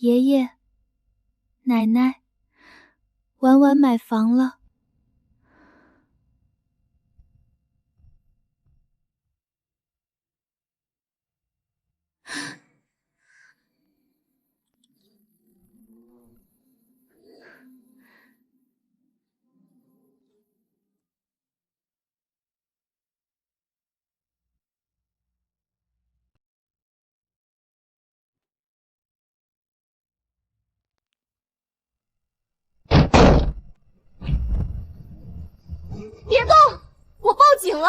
爷爷、奶奶，婉婉买房了。别动！我报警了！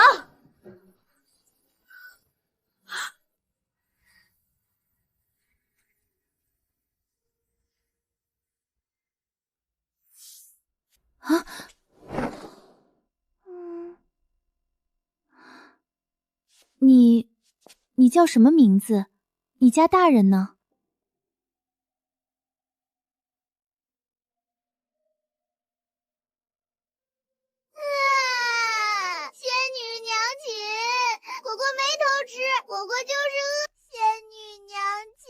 啊！你叫什么名字？你家大人呢？仙女娘亲，果果没偷吃，果果就是仙女娘亲。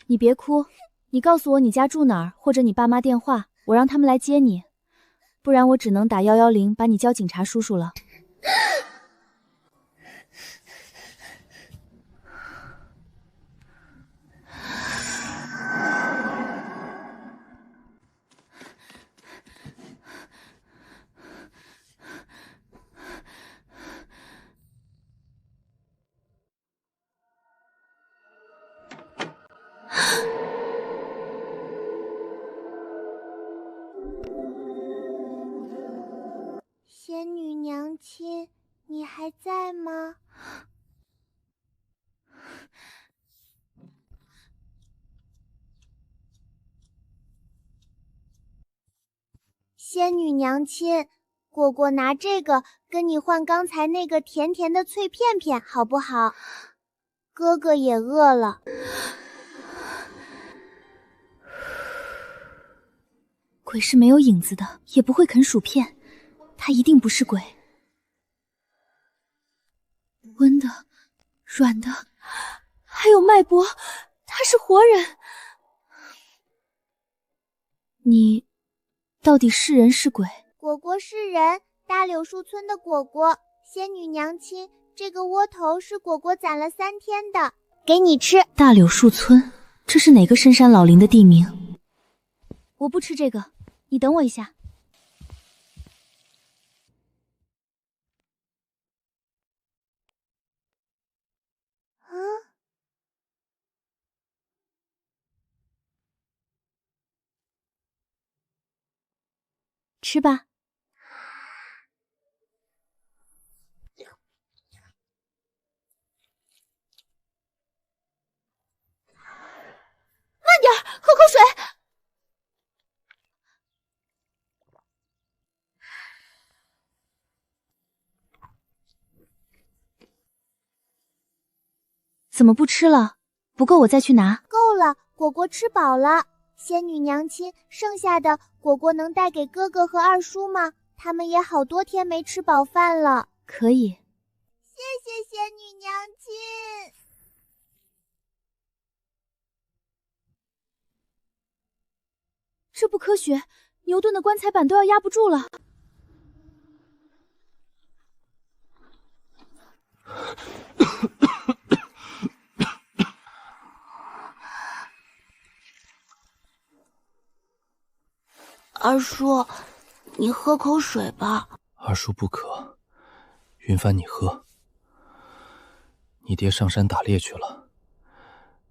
你别哭，你告诉我你家住哪儿，或者你爸妈电话，我让他们来接你，不然我只能打110把你交警察叔叔了。仙女娘亲，你还在吗？仙女娘亲，果果拿这个跟你换刚才那个甜甜的脆片片，好不好？哥哥也饿了。鬼是没有影子的，也不会啃薯片，他一定不是鬼。温的、软的，还有脉搏，他是活人。你到底是人是鬼？果果是人，大柳树村的果果。仙女娘亲，这个窝头是果果攒了3天的，给你吃。大柳树村，这是哪个深山老林的地名？我不吃这个，你等我一下。吃吧。慢点，喝口水。怎么不吃了？不够我再去拿。够了，果果吃饱了。仙女娘亲，剩下的果果能带给哥哥和二叔吗？他们也好多天没吃饱饭了。可以。谢谢仙女娘亲。这不科学，牛顿的棺材板都要压不住了。二叔，你喝口水吧。二叔不渴，云帆你喝。你爹上山打猎去了，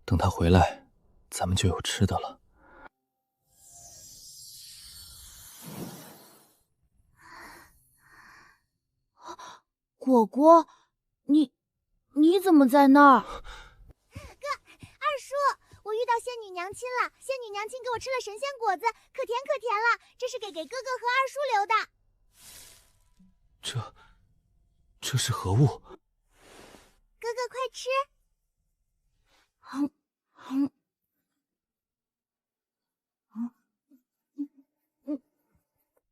等他回来，咱们就有吃的了。果果，你怎么在那儿？哥，二叔，我遇到仙女娘亲了。仙女娘亲给我吃了神仙果子，可甜可甜了。这是给哥哥和二叔留的。这是何物？哥哥快吃。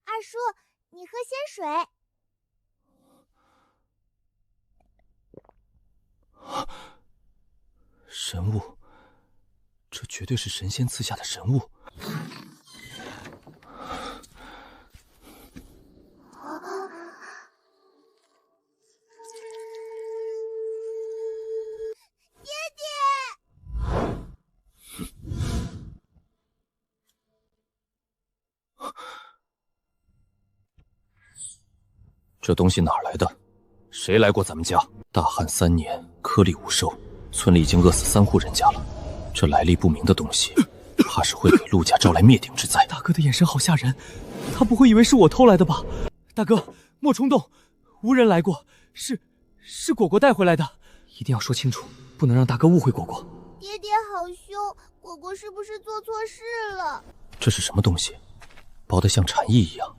二叔，你喝仙水。神物，这绝对是神仙赐下的神物。爹爹，这东西哪儿来的？谁来过咱们家？大旱3年，颗粒无收，村里已经饿死3户人家了。这来历不明的东西，怕是会给陆家招来灭顶之灾。大哥的眼神好吓人，他不会以为是我偷来的吧？大哥，莫冲动，无人来过，是果果带回来的，一定要说清楚，不能让大哥误会果果。爹爹好凶，果果是不是做错事了？这是什么东西？薄得像蝉翼一样，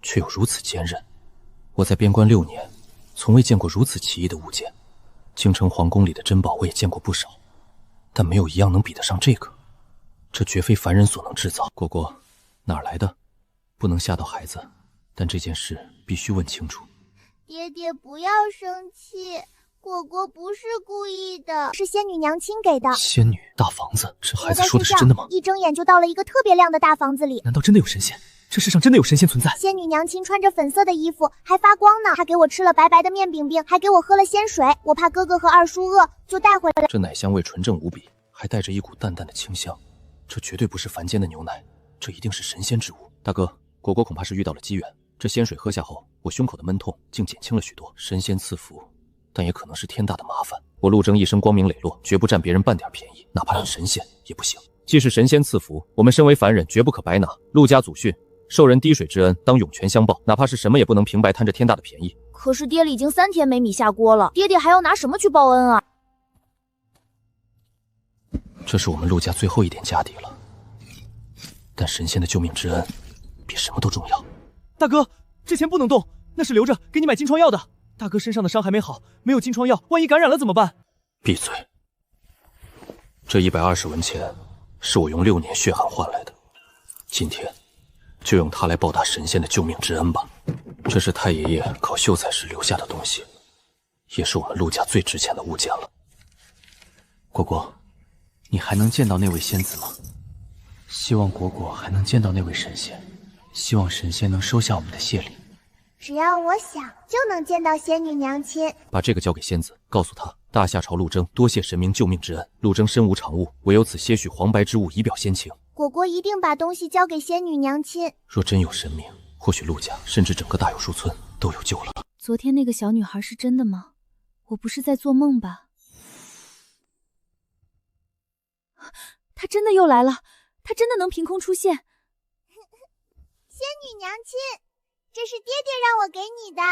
却又如此坚韧。我在边关6年，从未见过如此奇异的物件。京城皇宫里的珍宝我也见过不少，但没有一样能比得上这个。这绝非凡人所能制造。果果，哪儿来的？不能吓到孩子，但这件事必须问清楚。爹爹不要生气，果果不是故意的，是仙女娘亲给的。仙女大房子，这孩子说的是真的吗？一睁眼就到了一个特别亮的大房子里。难道真的有神仙？这世上真的有神仙存在？仙女娘亲穿着粉色的衣服，还发光呢。她给我吃了白白的面饼饼，还给我喝了仙水。我怕哥哥和二叔饿，就带回来了。这奶香味纯正无比，还带着一股淡淡的清香。这绝对不是凡间的牛奶，这一定是神仙之物。大哥，果果恐怕是遇到了机缘。这仙水喝下后，我胸口的闷痛竟减轻了许多。神仙赐福，但也可能是天大的麻烦。我陆征一生光明磊落，绝不占别人半点便宜，哪怕是神仙也不行。既是神仙赐福，我们身为凡人绝不可白拿。陆家祖训，受人滴水之恩，当涌泉相报，哪怕是什么也不能平白贪着天大的便宜。可是爹里已经3天没米下锅了，爹爹还要拿什么去报恩啊？这是我们陆家最后一点家底了，但神仙的救命之恩比什么都重要。大哥，这钱不能动，那是留着给你买金疮药的。大哥身上的伤还没好，没有金疮药，万一感染了怎么办？闭嘴！这120文钱是我用6年血汗换来的，今天就用它来报答神仙的救命之恩吧。这是太爷爷考秀才时留下的东西，也是我们陆家最值钱的物件了。果果，你还能见到那位仙子吗？希望果果还能见到那位神仙，希望神仙能收下我们的谢礼。只要我想，就能见到仙女娘亲。把这个交给仙子，告诉她大夏朝陆征多谢神明救命之恩，陆征身无长物，唯有此些许黄白之物以表先情。果果一定把东西交给仙女娘亲。若真有神明，或许陆家甚至整个大有树村都有救了。昨天那个小女孩是真的吗？我不是在做梦吧？她真的又来了，她真的能凭空出现。仙女娘亲，这是爹爹让我给你的。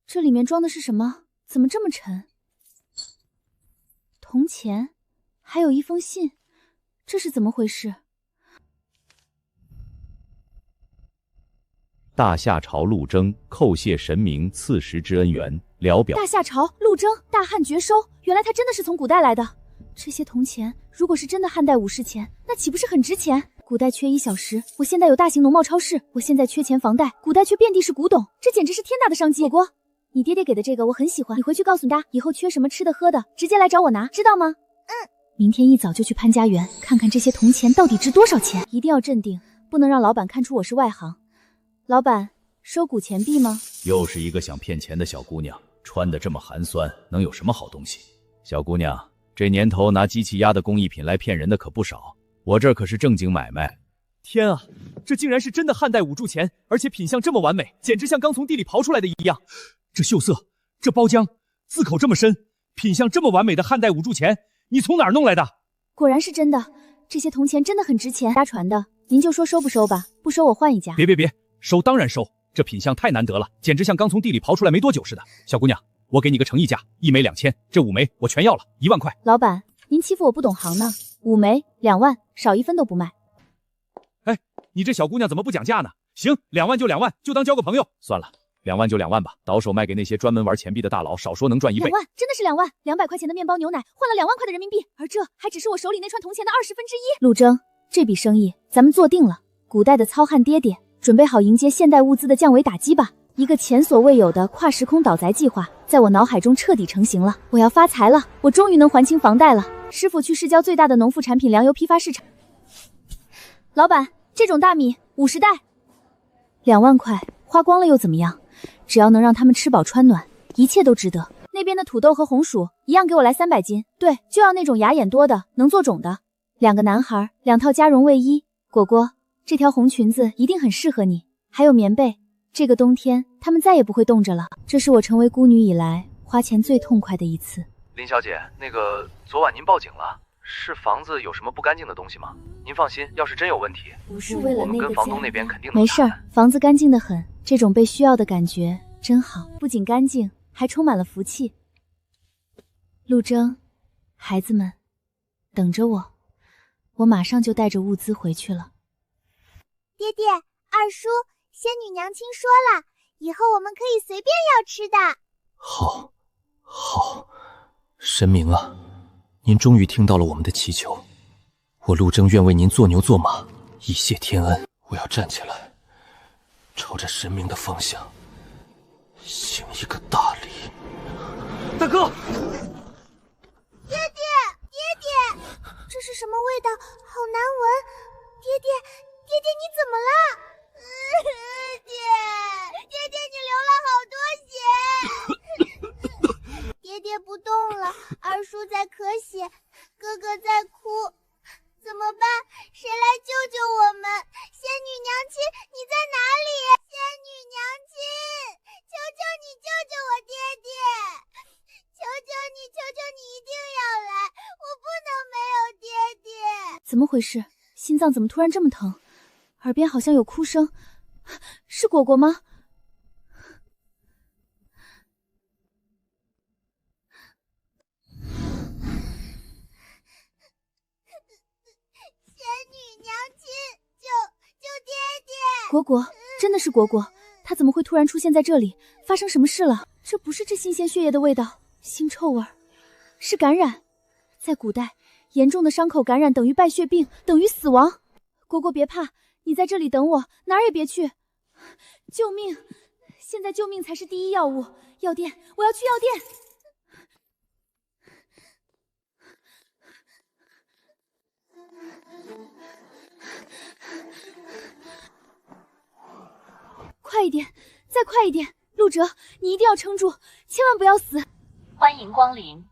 这里面装的是什么？怎么这么沉？铜钱，还有一封信，这是怎么回事？大夏朝陆征叩谢神明赐食之恩缘，聊表。大夏朝陆征大汉绝收，原来他真的是从古代来的。这些铜钱，如果是真的汉代武士钱，那岂不是很值钱？古代缺衣小食，我现在有大型农贸超市，我现在缺钱房贷，古代却遍地是古董，这简直是天大的商机。果果，你爹爹给的这个我很喜欢，你回去告诉他，以后缺什么吃的喝的，直接来找我拿，知道吗？明天一早就去潘家园，看看这些铜钱到底值多少钱。一定要镇定，不能让老板看出我是外行。老板，收古钱币吗？又是一个想骗钱的小姑娘，穿得这么寒酸，能有什么好东西？小姑娘，这年头拿机器压的工艺品来骗人的可不少，我这可是正经买卖。天啊，这竟然是真的汉代五铢钱，而且品相这么完美，简直像刚从地里刨出来的一样。这锈色，这包浆，字口这么深，品相这么完美的汉代五铢钱，你从哪儿弄来的？果然是真的，这些铜钱真的很值钱。家传的，您就说收不收吧，不收我换一家。别，收当然收，这品相太难得了，简直像刚从地里刨出来没多久似的。小姑娘，我给你个诚意价，1枚2000，这5枚我全要了，1万块。老板，您欺负我不懂行呢，5枚2万，少1分都不卖。哎，你这小姑娘怎么不讲价呢？行，2万就2万，就当交个朋友。算了，2万就2万吧，倒手卖给那些专门玩钱币的大佬，少说能赚1倍。2万，真的是2万，200块钱的面包牛奶换了2万块的人民币，而这还只是我手里那串铜钱的1/20。陆征，这笔生意咱们做定了。古代的糙汉爹爹，准备好迎接现代物资的降维打击吧！一个前所未有的跨时空倒宅计划，在我脑海中彻底成型了。我要发财了，我终于能还清房贷了。师傅去市郊最大的农副产品粮油批发市场。老板，这种大米50袋，2万块，花光了又怎么样？只要能让他们吃饱穿暖，一切都值得。那边的土豆和红薯一样，给我来300斤。对，就要那种牙眼多的，能做种的。2个男孩，2套加绒卫衣。果果，这条红裙子一定很适合你，还有棉被。这个冬天，他们再也不会冻着了。这是我成为孤女以来花钱最痛快的一次。林小姐，那个昨晚您报警了，是房子有什么不干净的东西吗？您放心，要是真有问题，不是为了那个家，我们跟房东那边肯定能没事儿，房子干净得很，这种被需要的感觉真好，不仅干净，还充满了福气。陆征，孩子们，等着我，我马上就带着物资回去了。爹爹，二叔，仙女娘亲说了，以后我们可以随便要吃的。好，好，神明啊，您终于听到了我们的祈求，我陆征愿为您做牛做马，以谢天恩。我要站起来，朝着神明的方向行一个大礼。大哥，爹爹，爹爹，这是什么味道？好难闻！爹爹，爹爹，你怎么了？爹爹，你流了好多血。爹爹不动了，二叔在咳血，哥哥在哭，怎么办？谁来救救我们？仙女娘亲，你在哪里？仙女娘亲，求求你救救我爹爹！求求你，求求你一定要来，我不能没有爹爹。怎么回事？心脏怎么突然这么疼？耳边好像有哭声，是果果吗？仙女娘亲，救爹爹！果果，真的是果果，他怎么会突然出现在这里？发生什么事了？这不是这新鲜血液的味道，腥臭味儿，是感染。在古代，严重的伤口感染等于败血病，等于死亡。果果别怕，你在这里等我，哪儿也别去。救命！现在救命才是第一要务。药店，我要去药店。快一点，再快一点！陆哲，你一定要撑住，千万不要死！欢迎光临。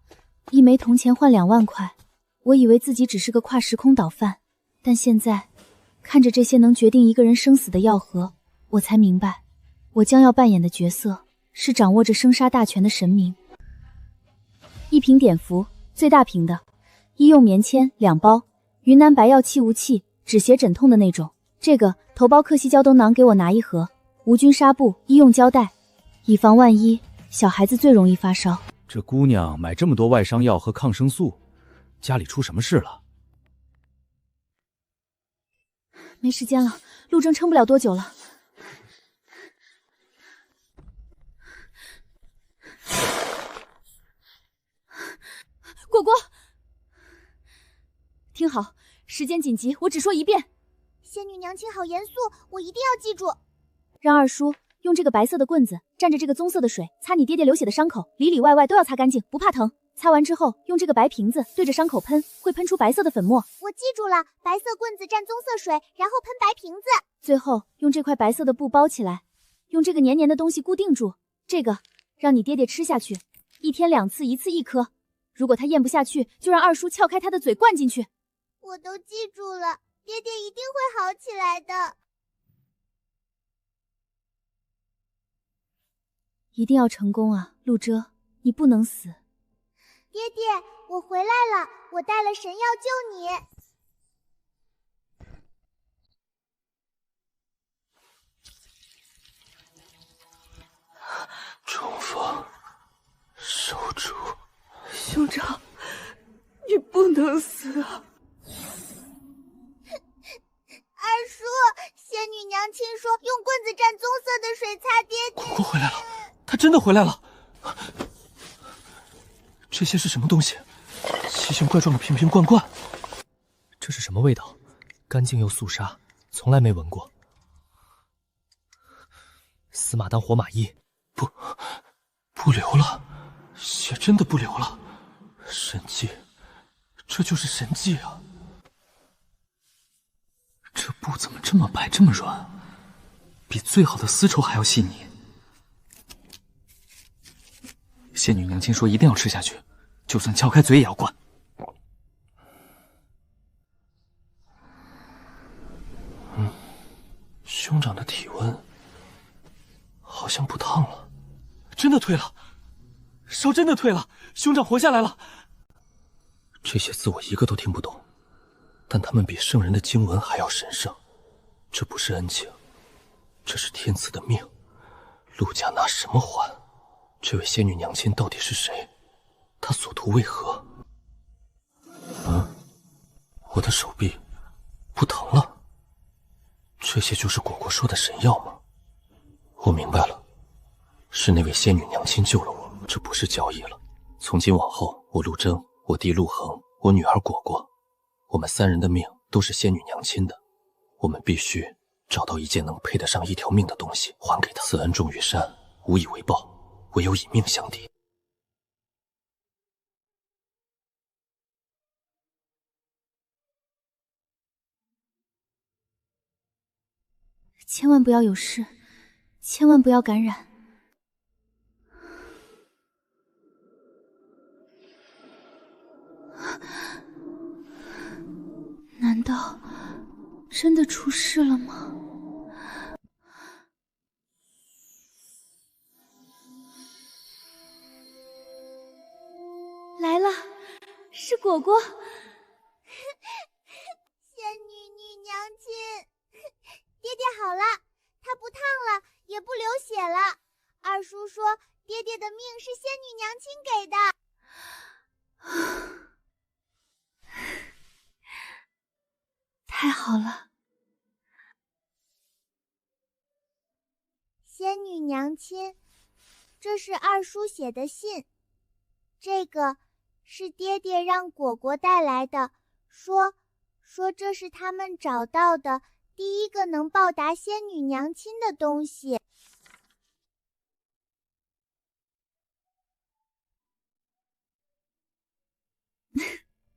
一枚铜钱换2万块，我以为自己只是个跨时空倒饭，但现在看着这些能决定一个人生死的药盒，我才明白，我将要扮演的角色是掌握着生杀大权的神明。一瓶碘伏，最大瓶的，医用棉签2包，云南白药气无气，止血止痛的那种。这个头孢克西胶东囊给我拿1盒，无菌纱布，医用胶带，以防万一。小孩子最容易发烧。这姑娘买这么多外伤药和抗生素，家里出什么事了？没时间了，陆征撑不了多久了。果果，听好，时间紧急，我只说一遍。仙女娘亲好严肃，我一定要记住。让二叔用这个白色的棍子蘸着这个棕色的水，擦你爹爹流血的伤口，里里外外都要擦干净，不怕疼。擦完之后，用这个白瓶子对着伤口喷，会喷出白色的粉末。我记住了，白色棍子蘸棕色水，然后喷白瓶子。最后用这块白色的布包起来，用这个黏黏的东西固定住。这个让你爹爹吃下去，1天2次，1次1颗。如果他咽不下去，就让二叔撬开他的嘴灌进去。我都记住了，爹爹一定会好起来的。一定要成功啊，陆哲，你不能死。爹爹，我回来了，我带了神药救你。重逢，守住。兄长，你不能死啊！二叔，仙女娘亲说用棍子蘸棕色的水擦爹爹。果果回来了，他真的回来了。这些是什么东西？奇形怪状的瓶瓶罐罐。这是什么味道？干净又肃杀，从来没闻过。死马当活马医，不不流了，血真的不流了，神迹，这就是神迹啊！这布怎么这么白，这么软，比最好的丝绸还要细腻。仙女娘亲说一定要吃下去，就算撬开嘴也要灌。兄长的体温好像不烫了，真的退了，烧真的退了，兄长活下来了。这些字我一个都听不懂，但他们比圣人的经文还要神圣。这不是恩情，这是天赐的命。陆家拿什么还？这位仙女娘亲到底是谁？她所图为何？我的手臂不疼了。这些就是果果说的神药吗？我明白了，是那位仙女娘亲救了我，这不是交易了。从今往后，我陆征，我弟陆恒，我女儿果果，我们三人的命都是仙女娘亲的，我们必须找到一件能配得上一条命的东西还给她。此恩重于山，无以为报，唯有以命相抵。千万不要有事，千万不要感染。难道真的出事了吗？来了，是果果。仙女娘亲。爹爹好了，他不烫了，也不流血了。二叔说，爹爹的命是仙女娘亲给的。太好了。仙女娘亲，这是二叔写的信，这个是爹爹让果果带来的，说这是他们找到的第一个能报答仙女娘亲的东西。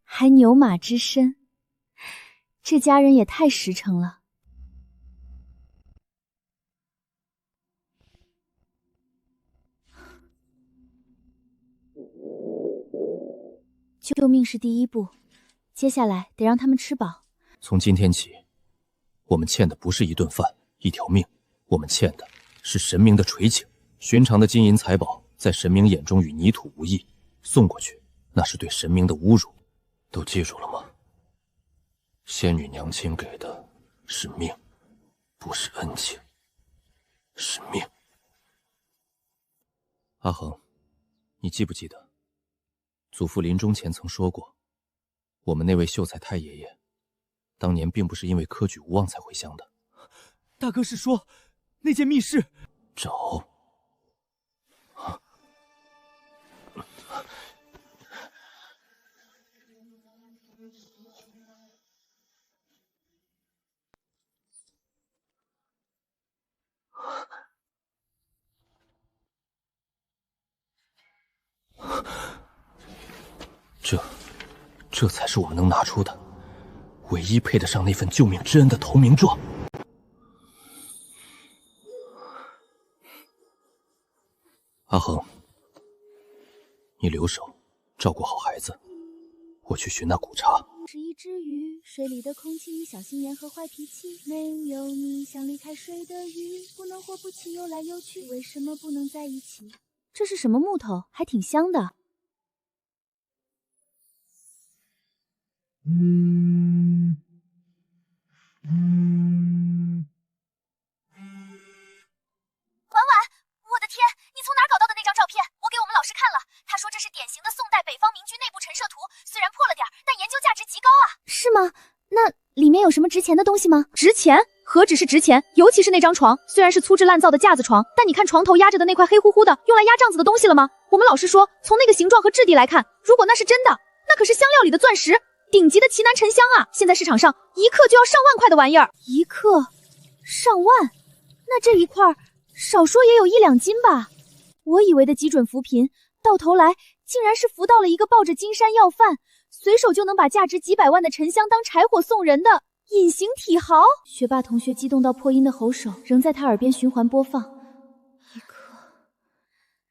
还牛马之身，这家人也太实诚了。救命是第一步，接下来得让他们吃饱。从今天起，我们欠的不是一顿饭、一条命，我们欠的是神明的垂青。寻常的金银财宝，在神明眼中与泥土无异，送过去，那是对神明的侮辱。都记住了吗？仙女娘亲给的是命，不是恩情，是命。阿恒，你记不记得，祖父临终前曾说过，我们那位秀才太爷爷，当年并不是因为科举无望才回乡的。大哥是说，那件密室找。这才是我们能拿出的唯一配得上那份救命之恩的投名状。阿恒，你留守，照顾好孩子，我去寻那古茶。是一只鱼，水里的空气，小心眼和坏脾气。没有你，像离开水的鱼，不能活不起，游来游去，为什么不能在一起？这是什么木头？还挺香的。婉婉，我的天，你从哪搞到的那张照片？我给我们老师看了，他说这是典型的宋代北方民居内部陈设图，虽然破了点，但研究价值极高啊。是吗？那里面有什么值钱的东西吗？值钱？何止是值钱，尤其是那张床，虽然是粗制滥造的架子床，但你看床头压着的那块黑乎乎的用来压帐子的东西了吗？我们老师说，从那个形状和质地来看，如果那是真的，那可是香料里的钻石，顶级的奇楠沉香啊！现在市场上一克就要上万块的玩意儿，一克上万，那这一块少说也有1-2斤吧？我以为的极准扶贫，到头来竟然是扶到了一个抱着金山要饭，随手就能把价值几百万的沉香当柴火送人的隐形体豪。学霸同学激动到破音的吼手仍在他耳边循环播放：一克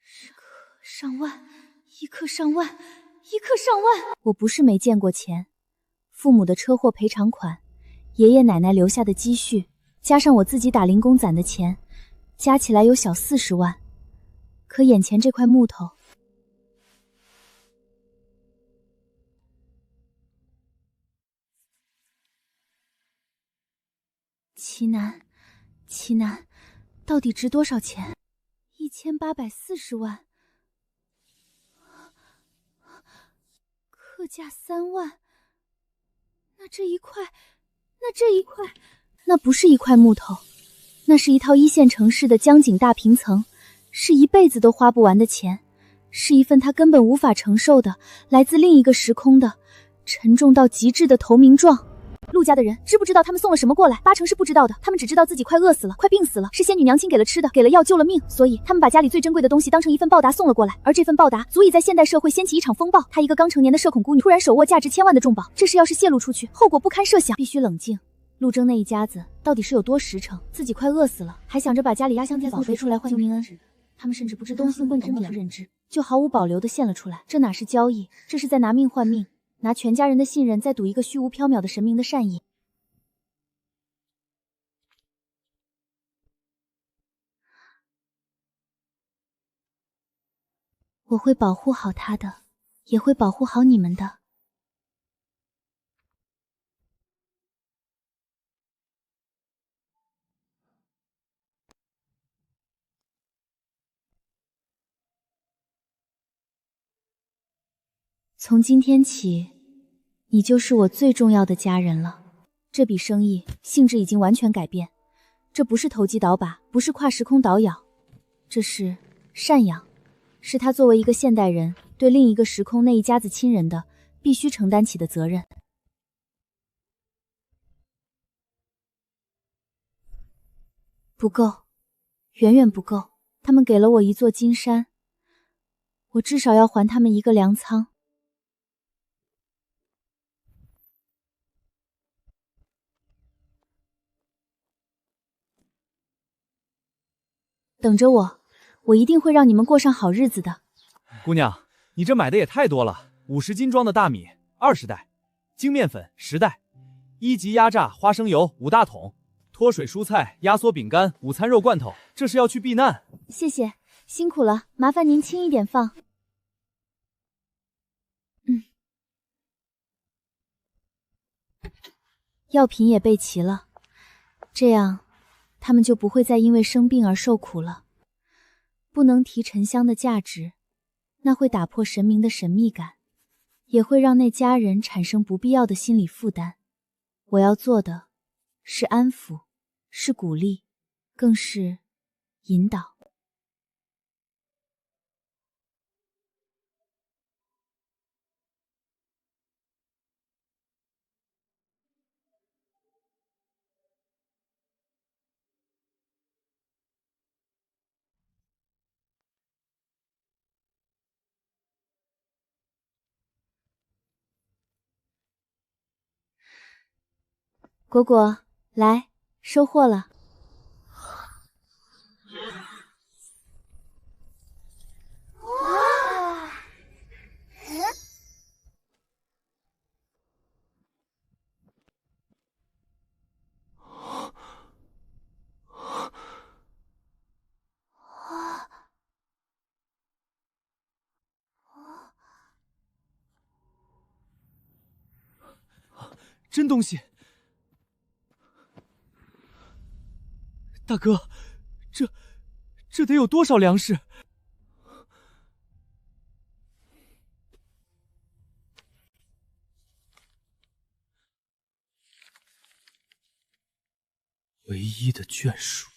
10克上万，一克上万，一克上万。我不是没见过钱，父母的车祸赔偿款，爷爷奶奶留下的积蓄，加上我自己打零工攒的钱，加起来有小40万。可眼前这块木头，奇楠，到底值多少钱？1840万，客价3万。那这一块，那不是一块木头，那是一套一线城市的江景大平层。是一辈子都花不完的钱，是一份他根本无法承受的，来自另一个时空的沉重到极致的投名状。陆家的人知不知道他们送了什么过来？8成是不知道的，他们只知道自己快饿死了，快病死了，是仙女娘亲给了吃的，给了药，救了命，所以他们把家里最珍贵的东西当成一份报答送了过来，而这份报答足以在现代社会掀起一场风暴。她一个刚成年的社恐姑女突然手握价值1000万的重宝，这事要是泄露出去，后果不堪设想，必须冷静。陆征那一家子到底是有多实诚？自己快饿死了，还想着把家里压箱底宝贝出来换救命恩。他们甚至不知东西混懂不认知，就毫无保留地献了出来。这哪是交易，这是在拿命换命，拿全家人的信任在赌一个虚无缥缈的神明的善意。我会保护好他的，也会保护好你们的。从今天起，你就是我最重要的家人了。这笔生意性质已经完全改变，这不是投机倒把，不是跨时空倒咬，这是赡养，是他作为一个现代人对另一个时空那一家子亲人的必须承担起的责任。不够，远远不够。他们给了我一座金山，我至少要还他们一个粮仓。等着我，我一定会让你们过上好日子的。姑娘，你这买的也太多了，50斤装的大米20袋，精面粉10袋，1级压榨花生油5大桶，脱水蔬菜压缩饼干午餐肉罐头，这是要去避难。谢谢，辛苦了，麻烦您轻一点放。药品也备齐了，这样他们就不会再因为生病而受苦了。不能提沉香的价值，那会打破神明的神秘感，也会让那家人产生不必要的心理负担。我要做的是安抚，是鼓励，更是引导。果果，来，收获了。哇！真东西！大哥，这得有多少粮食？唯一的眷属，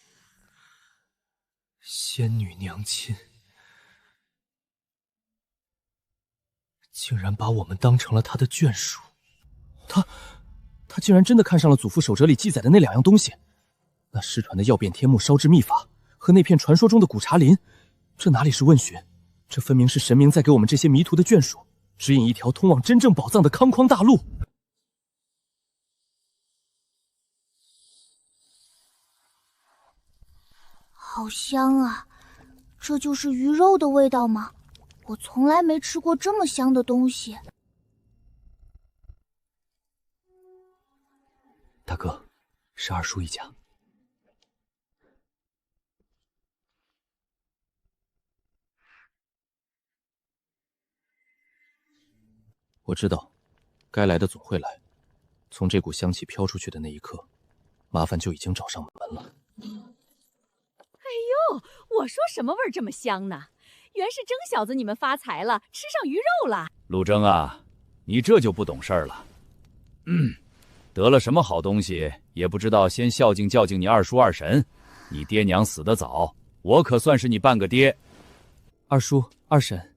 仙女娘亲，竟然把我们当成了她的眷属。他竟然真的看上了祖父守折里记载的那2样东西，那失传的曜变天幕烧制秘法和那片传说中的古茶林，这哪里是问询，这分明是神明在给我们这些迷途的眷属指引一条通往真正宝藏的康庄大路。好香啊！这就是鱼肉的味道吗？我从来没吃过这么香的东西。大哥，是二叔一家。我知道，该来的总会来。从这股香气飘出去的那一刻，麻烦就已经找上门了。哎呦，我说什么味儿这么香呢？原是征小子你们发财了，吃上鱼肉了。陆征啊，你这就不懂事儿了。得了什么好东西，也不知道先孝敬孝敬你二叔二婶。你爹娘死得早，我可算是你半个爹。二叔二婶，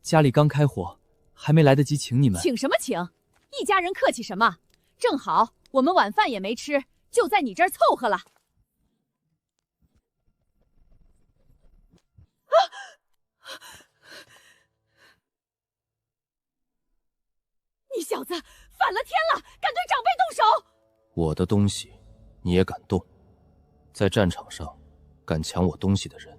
家里刚开火，还没来得及请你们。请什么请？一家人客气什么？正好我们晚饭也没吃，就在你这儿凑合了。你小子反了天了，敢对长辈动手！我的东西，你也敢动？在战场上，敢抢我东西的人，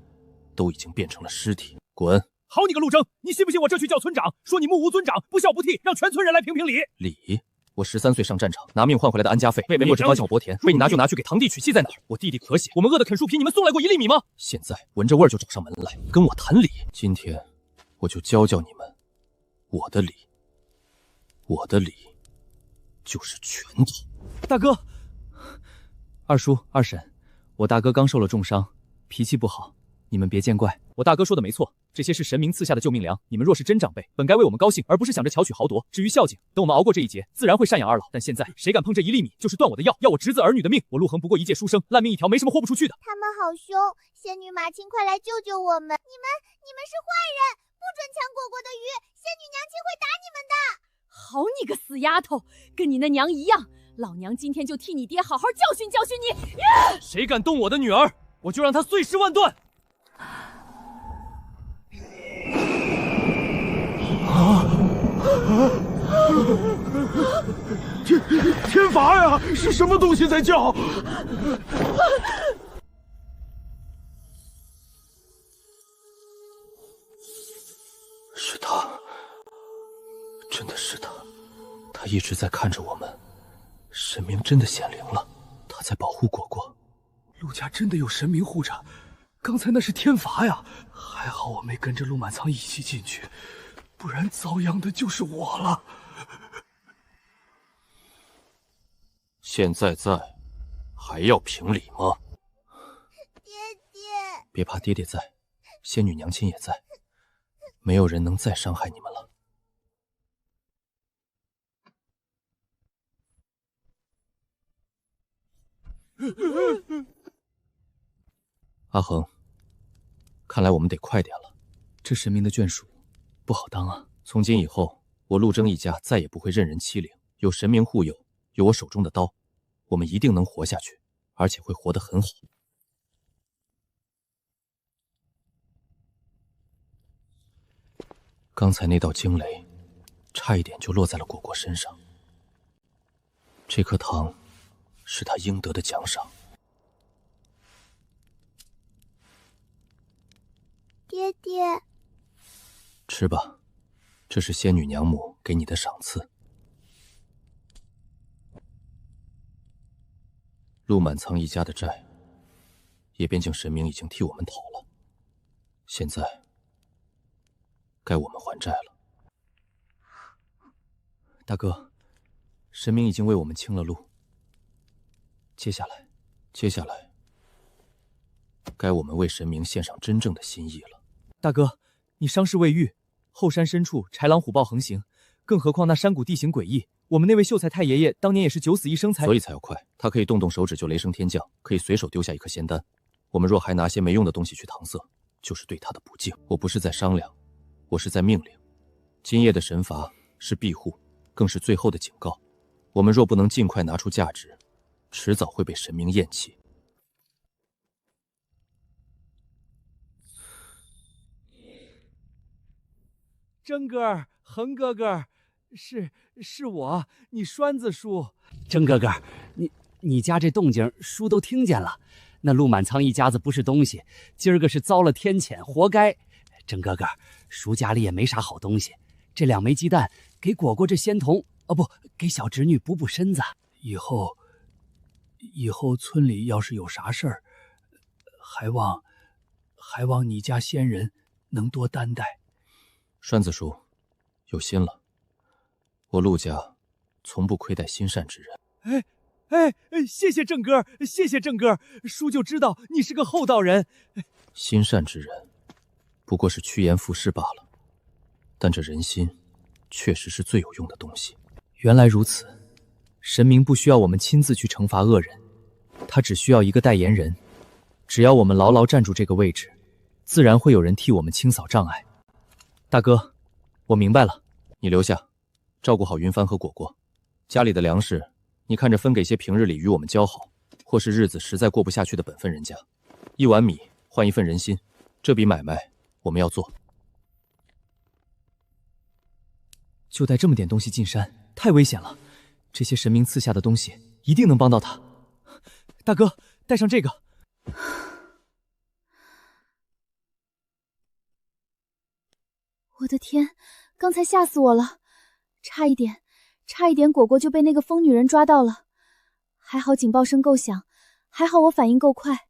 都已经变成了尸体。滚！好你个陆征，你信不信我这去叫村长，说你目无尊长，不孝不悌，让全村人来评评理？理？我13岁上战场，拿命换回来的安家费，为我这方向薄田，为你拿就拿去给堂弟娶妻在哪儿？我弟弟咳血，我们饿得啃树皮，你们送来过1粒米吗？现在闻着味儿就找上门来，跟我谈理。今天我就教教你们，我的理，我的理就是拳头。大哥，二叔二婶，我大哥刚受了重伤，脾气不好，你们别见怪。我大哥说的没错，这些是神明赐下的救命粮，你们若是真长辈，本该为我们高兴，而不是想着巧取豪夺。至于孝敬，等我们熬过这一劫，自然会赡养二老。但现在谁敢碰这1粒米，就是断我的药，要我侄子儿女的命。我陆恒不过一介书生，烂命一条，没什么豁不出去的。他们好凶，仙女马亲，快来救救我们！你们是坏人，不准抢果果的鱼，仙女娘亲会打你们的。好你个死丫头，跟你那娘一样，老娘今天就替你爹好好教训教训你！谁敢动我的女儿，我就让他碎尸万段！天罚呀！是什么东西在叫？是他，真的是他，他一直在看着我们，神明真的显灵了，他在保护果果。陆家真的有神明护着，刚才那是天罚呀！还好我没跟着陆满仓一起进去，不然遭殃的就是我了。现在还要评理吗？爹爹，别怕，爹爹在，仙女娘亲也在，没有人能再伤害你们了。阿恒，看来我们得快点了，这神明的眷属不好当啊。从今以后，我陆征一家再也不会任人欺凌，有神明护佑，有我手中的刀，我们一定能活下去，而且会活得很好。刚才那道惊雷，差一点就落在了果果身上。这颗糖，是他应得的奖赏。爹爹，吃吧，这是仙女娘母给你的赏赐。陆满仓一家的债，野边境神明已经替我们讨了，现在该我们还债了。大哥，神明已经为我们清了路，接下来，该我们为神明献上真正的心意了。大哥，你伤势未愈，后山深处豺狼虎豹横行，更何况那山谷地形诡异。我们那位秀才太爷爷当年也是九死一生才，所以才要快。他可以动手指就雷声天降，可以随手丢下一颗仙丹。我们若还拿些没用的东西去搪塞，就是对他的不敬。我不是在商量，我是在命令。今夜的神罚是庇护，更是最后的警告。我们若不能尽快拿出价值，迟早会被神明厌弃。真哥儿，恒哥哥，是我，你栓子叔。真哥哥，你家这动静，叔都听见了。那陆满仓一家子不是东西，今儿个是遭了天谴，活该。真哥哥，叔家里也没啥好东西，这2枚鸡蛋给果果这仙童，不，给小侄女补补身子。以后村里要是有啥事儿，还望你家仙人能多担待。栓子叔，有心了。我陆家从不亏待心善之人。谢谢郑哥，谢谢郑哥，叔就知道你是个厚道人。心善之人，不过是趋炎附势罢了。但这人心，确实是最有用的东西。原来如此，神明不需要我们亲自去惩罚恶人，他只需要一个代言人。只要我们牢牢站住这个位置，自然会有人替我们清扫障碍。大哥，我明白了。你留下，照顾好云帆和果果。家里的粮食，你看着分给些平日里与我们交好，或是日子实在过不下去的本分人家。1碗米换1份人心，这笔买卖我们要做。就带这么点东西进山，太危险了。这些神明赐下的东西，一定能帮到他。大哥，带上这个。我的天，刚才吓死我了，差一点果果就被那个疯女人抓到了。还好警报声够响，还好我反应够快。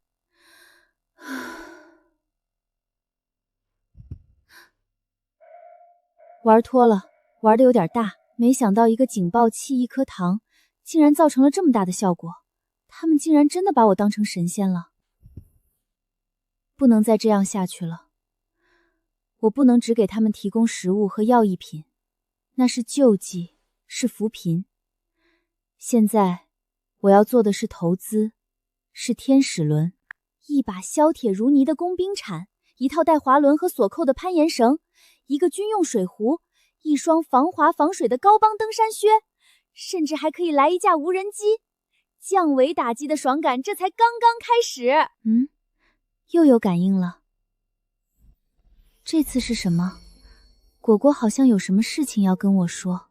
玩脱了，玩的有点大，没想到一个警报器1颗糖竟然造成了这么大的效果，他们竟然真的把我当成神仙了。不能再这样下去了，我不能只给他们提供食物和药益品，那是救济，是扶贫。现在我要做的是投资，是天使轮，一把削铁如泥的工兵铲，一套带滑轮和锁扣的攀岩绳，一个军用水壶，一双防滑防水的高帮登山靴，甚至还可以来一架无人机。降维打击的爽感这才刚刚开始。又有感应了。这次是什么？果果好像有什么事情要跟我说。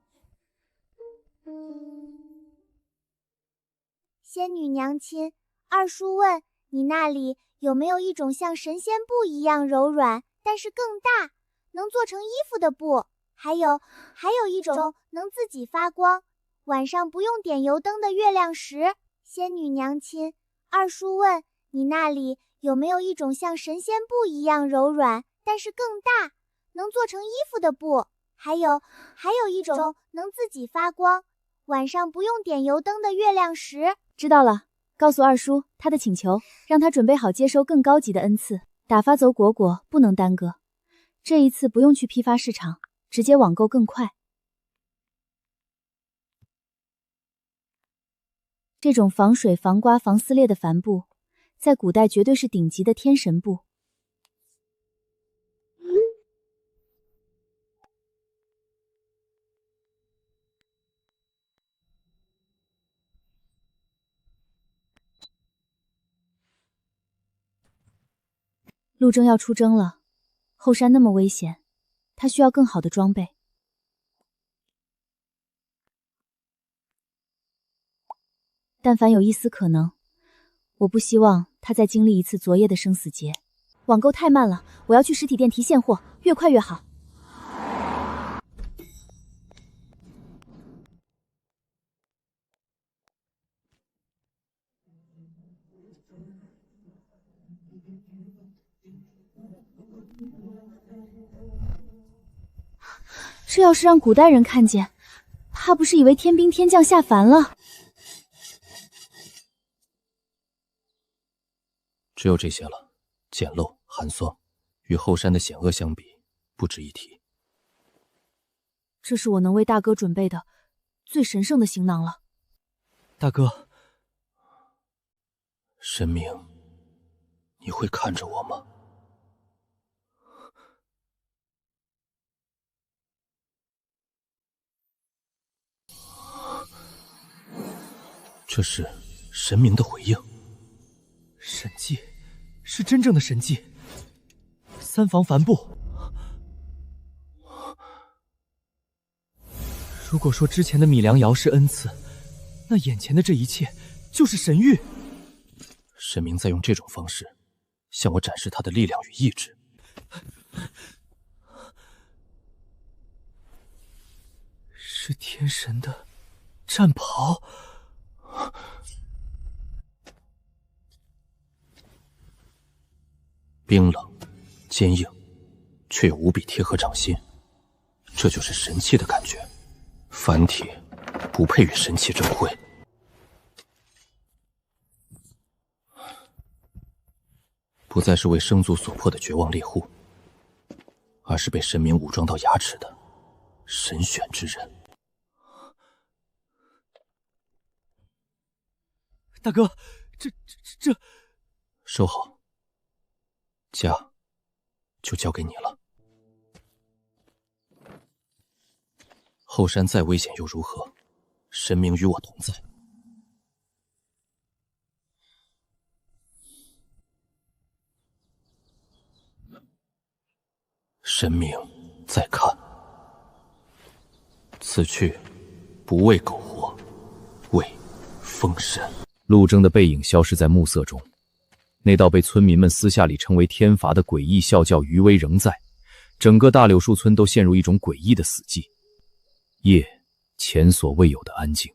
仙女娘亲，二叔问你那里有没有一种像神仙布一样柔软，但是更大，能做成衣服的布？还有一种能自己发光，晚上不用点油灯的月亮石。仙女娘亲，二叔问你那里有没有一种像神仙布一样柔软，但是更大，能做成衣服的布？还有一种能自己发光，晚上不用点油灯的月亮石。知道了，告诉二叔他的请求，让他准备好接收更高级的恩赐，打发走果果不能耽搁。这一次不用去批发市场，直接网购更快。这种防水、防刮、防撕裂的帆布，在古代绝对是顶级的天神布。陆征要出征了，后山那么危险，他需要更好的装备。但凡有一丝可能，我不希望他再经历一次昨夜的生死劫。网购太慢了，我要去实体店提现货，越快越好。这要是让古代人看见，怕不是以为天兵天将下凡了。只有这些了，简陋寒霜，与后山的险恶相比，不值一提。这是我能为大哥准备的最神圣的行囊了。大哥，神明，你会看着我吗？这是神明的回应。神迹，是真正的神迹。三防帆布，如果说之前的米良瑶是恩赐，那眼前的这一切就是神谕。神明在用这种方式向我展示他的力量与意志。是天神的战袍。冰冷、坚硬，却又无比贴合掌心，这就是神器的感觉。凡体不配与神器争辉。不再是为生族所迫的绝望猎户，而是被神明武装到牙齿的神选之人。大哥，这……收好，家就交给你了。后山再危险又如何？神明与我同在。神明在看，此去不为苟活，为封神。陆征的背影消失在暮色中，那道被村民们私下里称为天罚的诡异笑叫余威仍在，整个大柳树村都陷入一种诡异的死寂，夜前所未有的安静。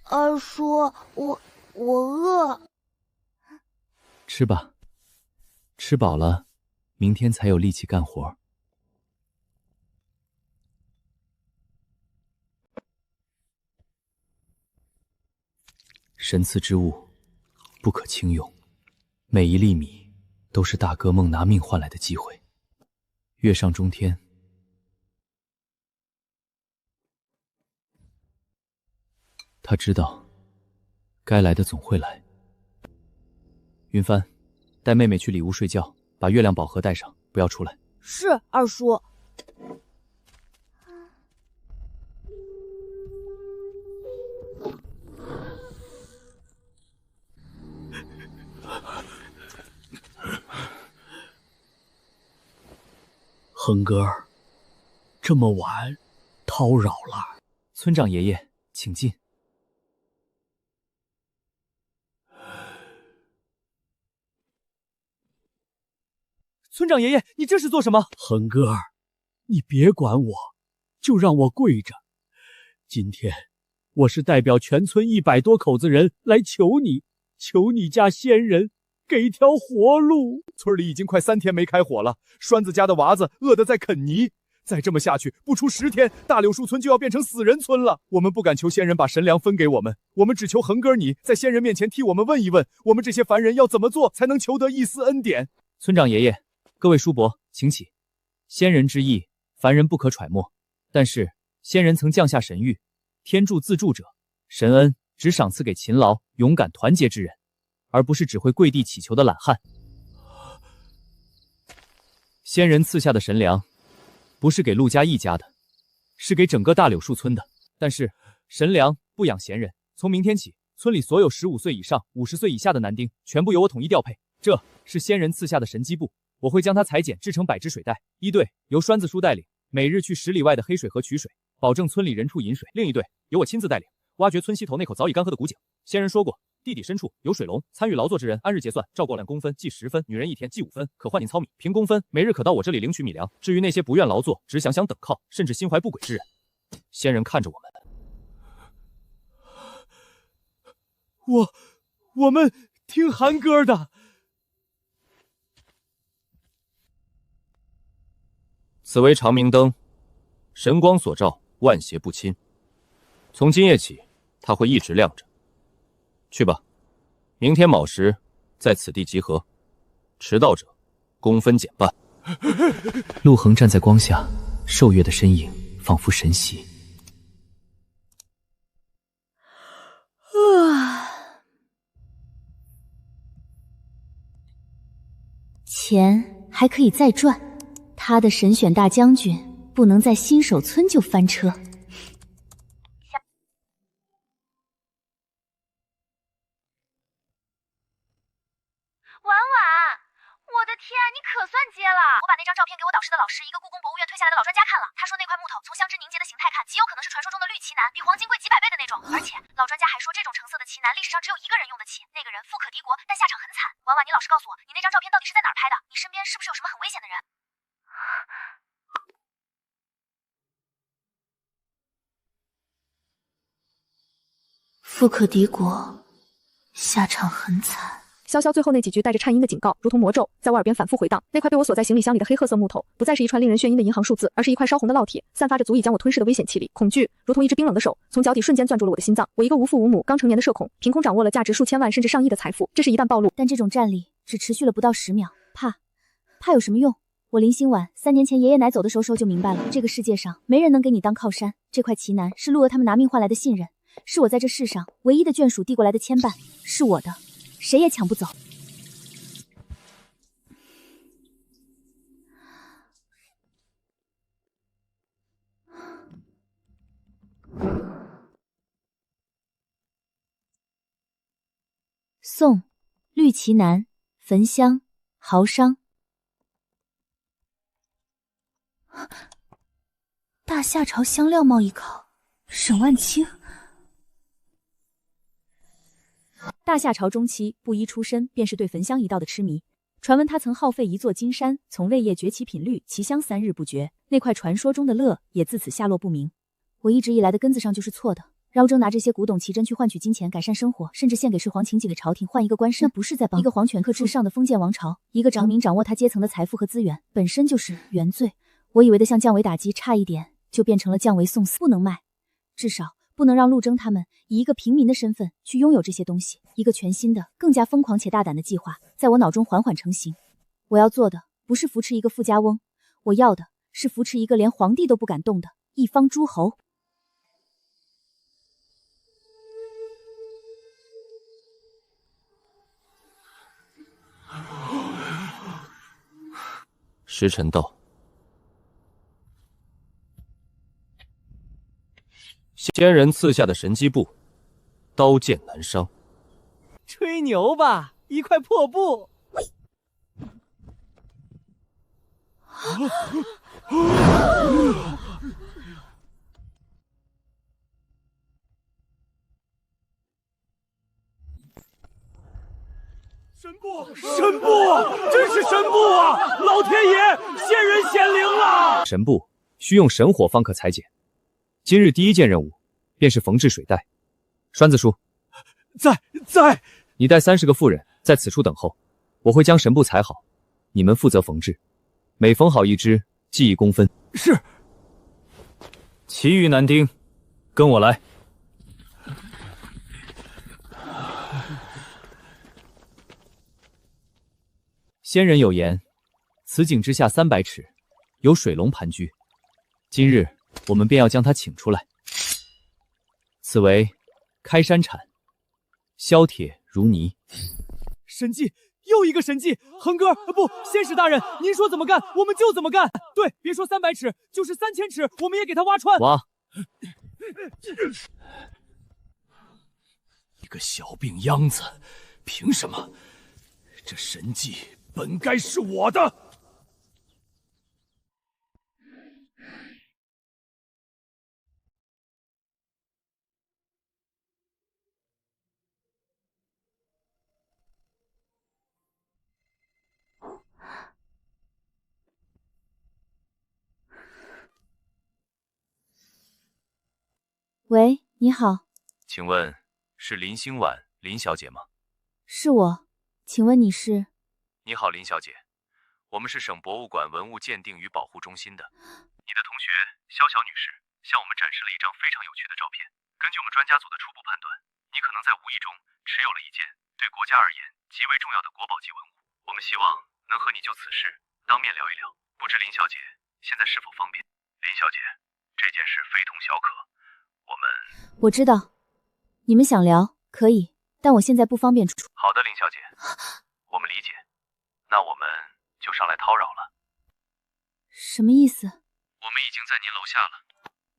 二叔，我饿。吃吧，吃饱了，明天才有力气干活。神赐之物，不可轻用，每一粒米都是大哥梦拿命换来的机会。月上中天，他知道，该来的总会来。云帆，带妹妹去里屋睡觉，把月亮宝盒带上，不要出来。是，二叔。恒哥儿，这么晚，叨扰了。村长爷爷，请进。村长爷爷，你这是做什么？恒哥儿，你别管我，就让我跪着。今天我是代表全村100多口子人来求你，求你家仙人给条活路。村里已经快3天没开火了，栓子家的娃子饿得在啃泥。再这么下去，不出10天，大柳树村就要变成死人村了。我们不敢求仙人把神粮分给我们，我们只求恒哥你在仙人面前替我们问一问，我们这些凡人要怎么做才能求得一丝恩典？村长爷爷，各位叔伯，请起。仙人之意，凡人不可揣摩，但是仙人曾降下神谕，天助自助者，神恩只赏赐给勤劳、勇敢、团结之人，而不是只会跪地祈求的懒汉。仙人赐下的神粮，不是给陆家一家的，是给整个大柳树村的。但是神粮不养闲人，从明天起，村里所有15岁以上、50岁以下的男丁，全部由我统一调配。这是仙人赐下的神机布，我会将它裁剪制成100只水袋。一队由栓子叔带领，每日去10里外的黑水河取水，保证村里人畜饮水；另一队由我亲自带领，挖掘村西头那口早已干涸的古井。仙人说过，地底深处有水龙，参与劳作之人按日结算，照过2公分计10分，女人1天计5分，可换领糙米，凭公分，每日可到我这里领取米粮。至于那些不愿劳作，只想等靠，甚至心怀不轨之人，仙人看着我们，我们听韩哥的。此为长明灯，神光所照，万邪不侵。从今夜起，它会一直亮着。去吧，明天卯时在此地集合，迟到者公分减半。陆恒站在光下，瘦月的身影仿佛神袭。钱还可以再赚，他的神选大将军不能在新手村就翻车。婉婉，我的天天，你可算接了！我把那张照片给我导师的老师，一个故宫博物院退下来的老专家看了，他说那块木头从香脂凝结的形态看，极有可能是传说中的绿奇楠，比黄金贵几百倍的那种。而且老专家还说，这种成色的奇楠历史上只有一个人用得起，那个人富可敌国，但下场很惨。婉婉，你老实告诉我，你那张照片到底是在哪儿拍的？你身边是不是有什么很危险的人？富可敌国，下场很惨。潇潇最后那几句带着颤音的警告，如同魔咒，在我耳边反复回荡。那块被我锁在行李箱里的黑褐色木头，不再是一串令人眩晕的银行数字，而是一块烧红的烙铁，散发着足以将我吞噬的危险气力。恐惧如同一只冰冷的手，从脚底瞬间攥住了我的心脏。我一个无父无母、刚成年的社恐，凭空掌握了价值数千万甚至上亿的财富，这事一旦暴露，但这种战力只持续了不到10秒，怕有什么用？我林心婉3年前爷爷奶走的时候就明白了，这个世界上没人能给你当靠山。这块奇楠是陆娥他们拿命换来的信任，是我在这世上唯一的眷属递过来的牵绊，是我的，谁也抢不走。宋，绿奇楠，焚香，豪商。大夏朝香料贸易考，沈万清。大夏朝中期，布衣出身便是对焚香一道的痴迷。传闻他曾耗费一座金山，从泪液崛起品绿，其香3日不绝。那块传说中的乐也自此下落不明。我一直以来的根子上就是错的。饶征拿这些古董奇珍去换取金钱，改善生活，甚至献给睡皇请给了朝廷，换一个官身，那不是在帮一个皇权克制上的封建王朝，一个长民掌握他阶层的财富和资源，本身就是原罪。我以为的向降维打击，差一点就变成了降维送死。不能卖，至少不能让陆征他们以一个平民的身份去拥有这些东西。一个全新的、更加疯狂且大胆的计划在我脑中缓缓成型。我要做的不是扶持一个富家翁，我要的是扶持一个连皇帝都不敢动的一方诸侯。时辰到，仙人赐下的神机布，刀剑难伤。吹牛吧，一块破布。神布，神布，真是神布啊！老天爷，仙人显灵了！神布需用神火方可裁剪。今日第一件任务便是缝制水袋。栓子叔，在。你带30个妇人在此处等候，我会将神布裁好，你们负责缝制，每缝好一只，记1公分。是。其余男丁，跟我来。仙人有言，此井之下300尺，有水龙盘踞。今日我们便要将它请出来。此为开山铲，削铁如泥。神迹，又一个神迹！恒哥，不，仙使大人，您说怎么干，我们就怎么干。对，别说300尺，就是3000尺，我们也给他挖穿。挖！一个小病秧子，凭什么？这神迹本该是我的。喂，你好。请问是林心婉林小姐吗？是我，请问你是？你好，林小姐，我们是省博物馆文物鉴定与保护中心的。你的同学肖小女士向我们展示了一张非常有趣的照片。根据我们专家组的初步判断，你可能在无意中持有了一件对国家而言极为重要的国宝级文物。我们希望能和你就此事当面聊一聊，不知林小姐现在是否方便？林小姐，这件事非同小可，我知道，你们想聊可以，但我现在不方便出。好的，林小姐，我们理解。那我们就上来叨扰了。什么意思？我们已经在您楼下了。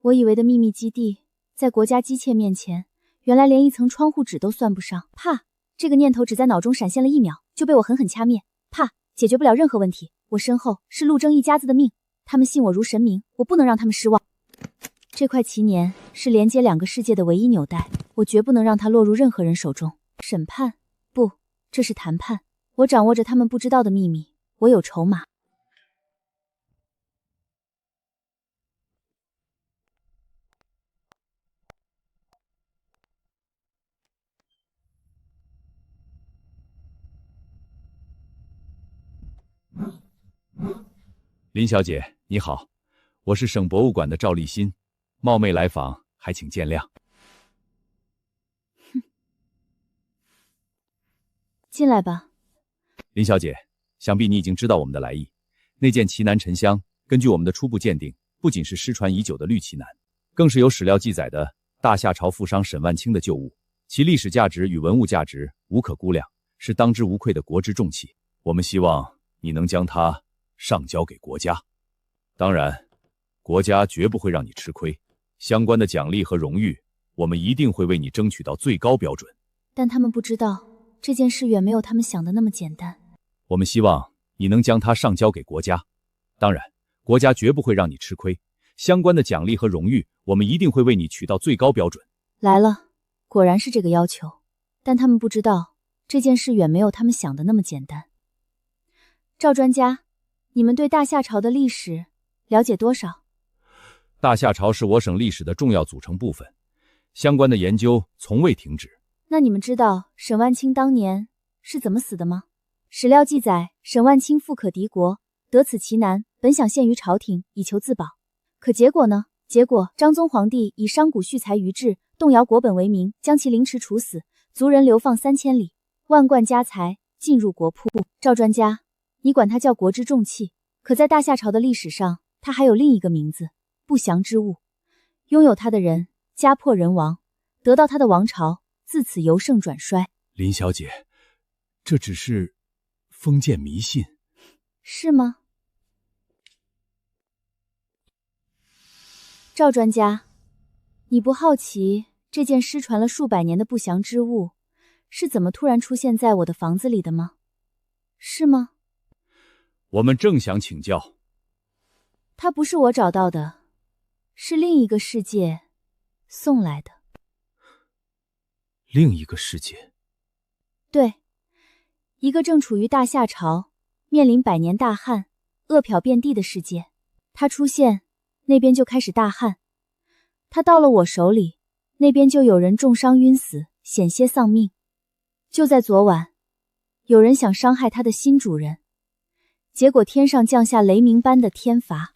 我以为的秘密基地，在国家机械面前，原来连一层窗户纸都算不上。啪！这个念头只在脑中闪现了1秒，就被我狠狠掐灭。啪！解决不了任何问题。我身后是陆征一家子的命，他们信我如神明，我不能让他们失望。这块祈年是连接2个世界的唯一纽带，我绝不能让它落入任何人手中。审判？不，这是谈判。我掌握着他们不知道的秘密，我有筹码。林小姐，你好，我是省博物馆的赵立新，冒昧来访，还请见谅。进来吧。林小姐，想必你已经知道我们的来意。那件奇楠沉香，根据我们的初步鉴定，不仅是失传已久的绿奇楠，更是有史料记载的大夏朝富商沈万清的旧物，其历史价值与文物价值无可估量，是当之无愧的国之重器。我们希望你能将它上交给国家，当然，国家绝不会让你吃亏。相关的奖励和荣誉，我们一定会为你争取到最高标准。但他们不知道，这件事远没有他们想的那么简单。我们希望你能将它上交给国家，当然，国家绝不会让你吃亏。相关的奖励和荣誉，我们一定会为你取到最高标准。来了，果然是这个要求。但他们不知道，这件事远没有他们想的那么简单。赵专家，你们对大夏朝的历史了解多少？大夏朝是我省历史的重要组成部分，相关的研究从未停止。那你们知道沈万清当年是怎么死的吗？史料记载，沈万清富可敌国，得此奇楠，本想献于朝廷，以求自保。可结果呢？结果章宗皇帝以商贾蓄财于治，动摇国本为名，将其凌迟处死，族人流放3000里，万贯家财进入国库。赵专家，你管它叫国之重器，可在大夏朝的历史上，它还有另一个名字——不祥之物。拥有它的人家破人亡，得到它的王朝自此由盛转衰。林小姐，这只是封建迷信，是吗？赵专家，你不好奇这件失传了数百年的不祥之物是怎么突然出现在我的房子里的吗？是吗？我们正想请教。它不是我找到的，是另一个世界送来的。另一个世界？对，一个正处于大夏朝，面临100年大旱，饿殍遍地的世界。它出现，那边就开始大旱；它到了我手里，那边就有人重伤晕死，险些丧命。就在昨晚，有人想伤害他的新主人，结果天上降下雷鸣般的天罚。